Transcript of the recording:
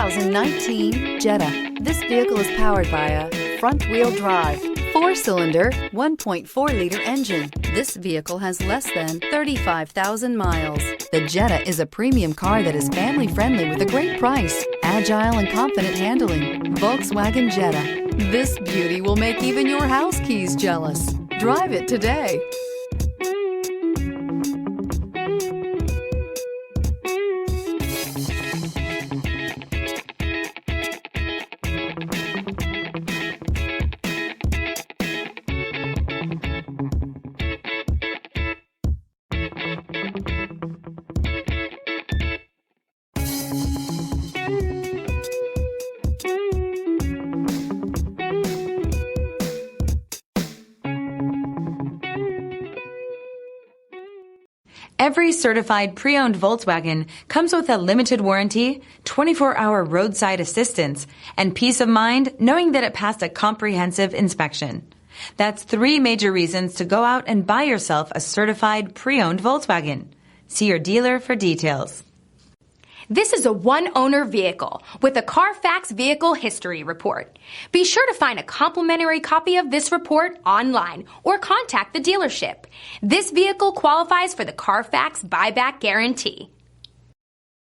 2019 Jetta. This vehicle is powered by a front-wheel drive, 4-cylinder, 1.4-liter engine. This vehicle has less than 35,000 miles. The Jetta is a premium car that is family-friendly with a great price, agile and confident handling. Volkswagen Jetta. This beauty will make even your house keys jealous. Drive it today. Every certified pre-owned Volkswagen comes with a limited warranty, 24-hour roadside assistance, and peace of mind knowing that it passed a comprehensive inspection. That's 3 major reasons to go out and buy yourself a certified pre-owned Volkswagen. See your dealer for details. This is a one-owner vehicle with a Carfax Vehicle History Report. Be sure to find a complimentary copy of this report online or contact the dealership. This vehicle qualifies for the Carfax Buyback Guarantee.